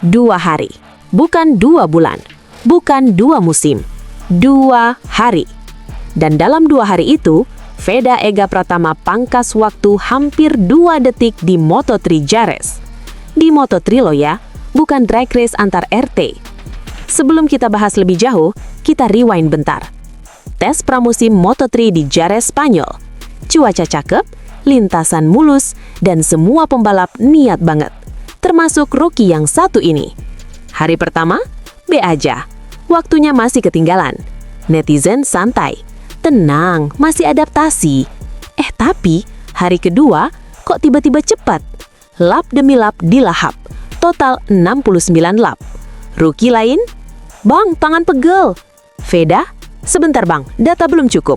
2 hari. Bukan 2 bulan. Bukan 2 musim. 2 hari. Dan dalam 2 hari itu, Veda Ega Pratama pangkas waktu hampir 2 detik di Moto3 Jerez. Di Moto3 loh ya, bukan drag race antar RT. Sebelum kita bahas lebih jauh, kita rewind bentar. Tes pramusim Moto3 di Jerez, Spanyol. Cuaca cakep, lintasan mulus, dan semua pembalap niat banget. Termasuk rookie yang satu ini. Hari pertama, B aja. Waktunya masih ketinggalan. Netizen santai. Tenang, masih adaptasi. Tapi hari kedua kok tiba-tiba cepat. Lap demi lap dilahap. Total 69 lap. Rookie lain? Bang, tangan pegel. Veda? Sebentar bang, data belum cukup.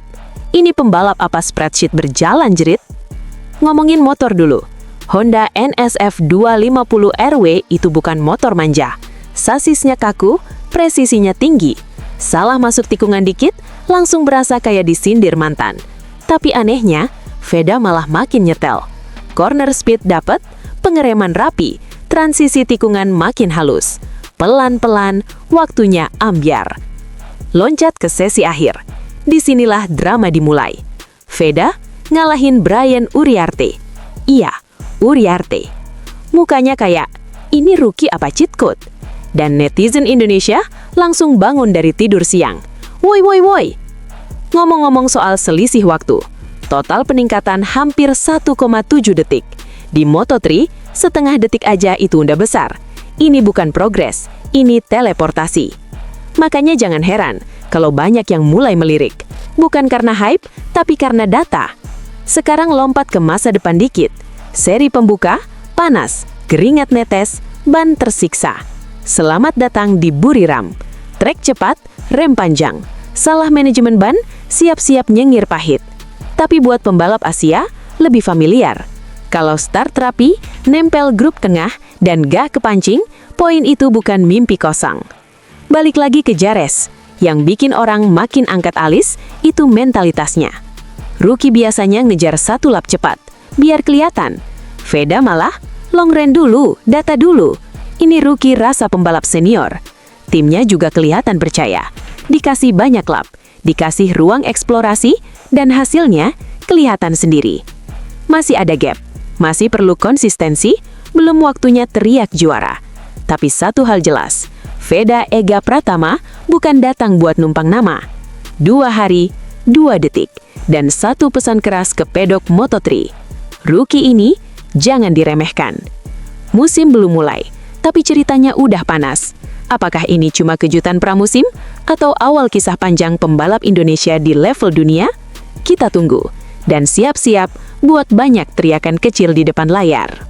Ini pembalap apa spreadsheet berjalan jerit? Ngomongin motor dulu. Honda NSF 250 RW itu bukan motor manja. Sasisnya kaku, presisinya tinggi. Salah masuk tikungan dikit, langsung berasa kayak disindir mantan. Tapi anehnya, Veda malah makin nyetel. Corner speed dapet, pengereman rapi, transisi tikungan makin halus. Pelan-pelan, waktunya ambyar. Loncat ke sesi akhir. Disinilah drama dimulai. Veda ngalahin Brian Uriarte. Iya, Uriarte. Mukanya kayak, ini rookie apa cheat code? Dan netizen Indonesia langsung bangun dari tidur siang. Woi, woi, woi. Ngomong-ngomong soal selisih waktu, total peningkatan hampir 1,7 detik. Di Moto3, setengah detik aja itu udah besar. Ini bukan progres, ini teleportasi. Makanya jangan heran kalau banyak yang mulai melirik. Bukan karena hype, tapi karena data. Sekarang lompat ke masa depan dikit. Seri pembuka, panas, keringat netes, ban tersiksa. Selamat datang di Buriram. Trek cepat, rem panjang. Salah manajemen ban, siap-siap nyengir pahit. Tapi buat pembalap Asia, lebih familiar. Kalau start rapi, nempel grup tengah, dan gak kepancing, poin itu bukan mimpi kosong. Balik lagi ke Jerez. Yang bikin orang makin angkat alis, itu mentalitasnya. Rookie biasanya ngejar 1 lap cepat, biar kelihatan. Veda malah, long run dulu, data dulu. Ini rookie rasa pembalap senior. Timnya juga kelihatan percaya. Dikasih banyak lap, dikasih ruang eksplorasi, dan hasilnya kelihatan sendiri. Masih ada gap, masih perlu konsistensi, belum waktunya teriak juara. Tapi satu hal jelas, Veda Ega Pratama bukan datang buat numpang nama. 2 hari, 2 detik, dan 1 pesan keras ke pedok Moto3. Rookie ini jangan diremehkan. Musim belum mulai, tapi ceritanya udah panas. Apakah ini cuma kejutan pramusim atau awal kisah panjang pembalap Indonesia di level dunia? Kita tunggu dan siap-siap buat banyak teriakan kecil di depan layar.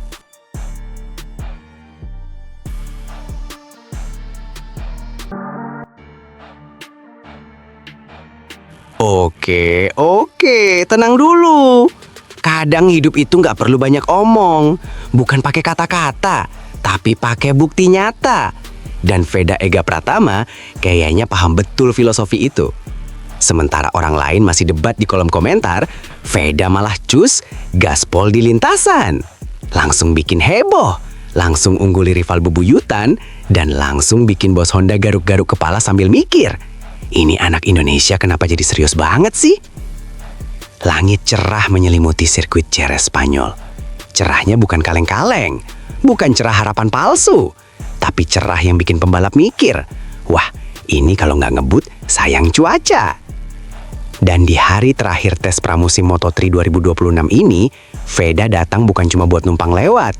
Oke, tenang dulu. Kadang hidup itu nggak perlu banyak omong. Bukan pakai kata-kata, tapi pakai bukti nyata. Dan Veda Ega Pratama kayaknya paham betul filosofi itu. Sementara orang lain masih debat di kolom komentar, Veda malah cus gaspol di lintasan. Langsung bikin heboh, langsung ungguli rival bebuyutan, dan langsung bikin bos Honda garuk-garuk kepala sambil mikir. Ini anak Indonesia kenapa jadi serius banget sih? Langit cerah menyelimuti sirkuit Jerez Spanyol. Cerahnya bukan kaleng-kaleng, bukan cerah harapan palsu, tapi cerah yang bikin pembalap mikir, wah, ini kalau nggak ngebut, sayang cuaca. Dan di hari terakhir tes pramusim Moto3 2026 ini, Veda datang bukan cuma buat numpang lewat,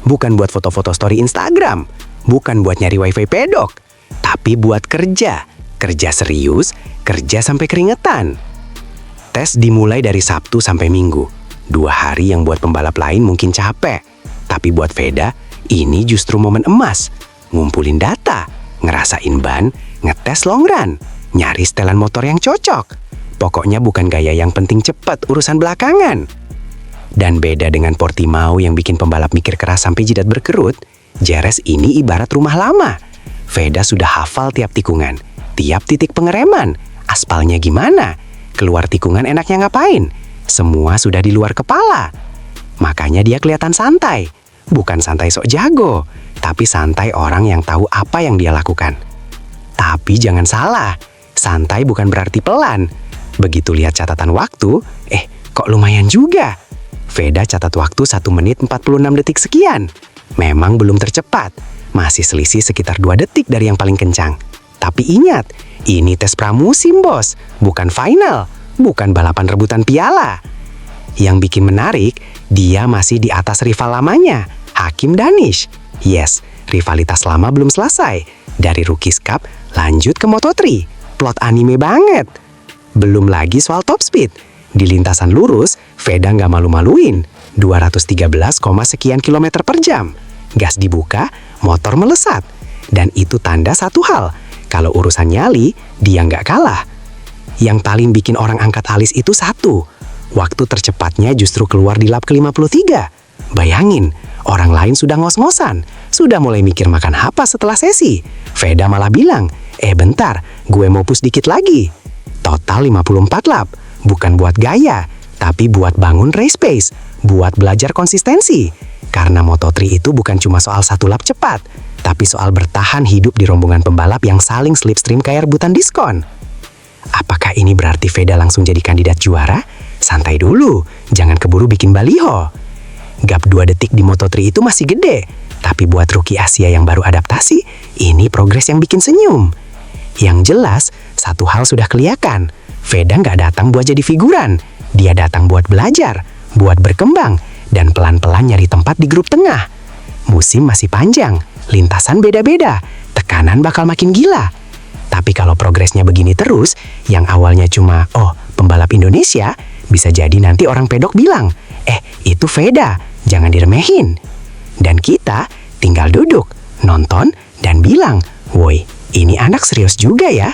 bukan buat foto-foto story Instagram, bukan buat nyari wifi pedok, tapi buat kerja serius, kerja sampai keringetan. Tes dimulai dari Sabtu sampai Minggu, 2 hari yang buat pembalap lain mungkin capek, tapi buat Veda, ini justru momen emas. Ngumpulin data, ngerasain ban, ngetes long run, nyari setelan motor yang cocok. Pokoknya bukan gaya yang penting cepet, urusan belakangan. Dan beda dengan Portimao yang bikin pembalap mikir keras sampai jidat berkerut, Jerez ini ibarat rumah lama. Veda sudah hafal tiap tikungan, tiap titik pengereman, aspalnya gimana, keluar tikungan enaknya ngapain. Semua sudah di luar kepala. Makanya dia kelihatan santai. bukan santai sok jago, tapi santai orang yang tahu apa yang dia lakukan. Tapi jangan salah, santai bukan berarti pelan. Begitu lihat catatan waktu, kok lumayan juga. Veda catat waktu 1 menit 46 detik sekian. Memang belum tercepat, masih selisih sekitar 2 detik dari yang paling kencang. Tapi ingat, ini tes pramusim bos, bukan final, bukan balapan rebutan piala. Yang bikin menarik, dia masih di atas rival lamanya, Hakim Danish. Yes, rivalitas lama belum selesai. Dari Rookies Cup lanjut ke Moto3. Plot anime banget. Belum lagi soal top speed. Di lintasan lurus, Veda nggak malu-maluin. 213, sekian kilometer per jam. Gas dibuka, motor melesat. Dan itu tanda satu hal. Kalau urusan nyali, dia nggak kalah. Yang paling bikin orang angkat alis itu satu. Waktu tercepatnya justru keluar di lap ke-53. Bayangin, orang lain sudah ngos-ngosan. Sudah mulai mikir makan apa setelah sesi. Veda malah bilang, bentar, gue mau push dikit lagi. Total 54 lap. Bukan buat gaya, tapi buat bangun race pace. Buat belajar konsistensi. Karena Moto3 itu bukan cuma soal 1 lap cepat, tapi soal bertahan hidup di rombongan pembalap yang saling slipstream kayak rebutan diskon. Apakah ini berarti Veda langsung jadi kandidat juara? Santai dulu, jangan keburu bikin baliho. Gap 2 detik di Moto3 itu masih gede, tapi buat rookie Asia yang baru adaptasi, ini progres yang bikin senyum. Yang jelas, satu hal sudah kelihatan, Veda nggak datang buat jadi figuran. Dia datang buat belajar, buat berkembang, dan pelan-pelan nyari tempat di grup tengah. Musim masih panjang, lintasan beda-beda, tekanan bakal makin gila. Tapi kalau progresnya begini terus, yang awalnya cuma, pembalap Indonesia, bisa jadi nanti orang pedok bilang, itu Veda, jangan diremehin. Dan kita tinggal duduk, nonton, dan bilang, woi, ini anak serius juga ya.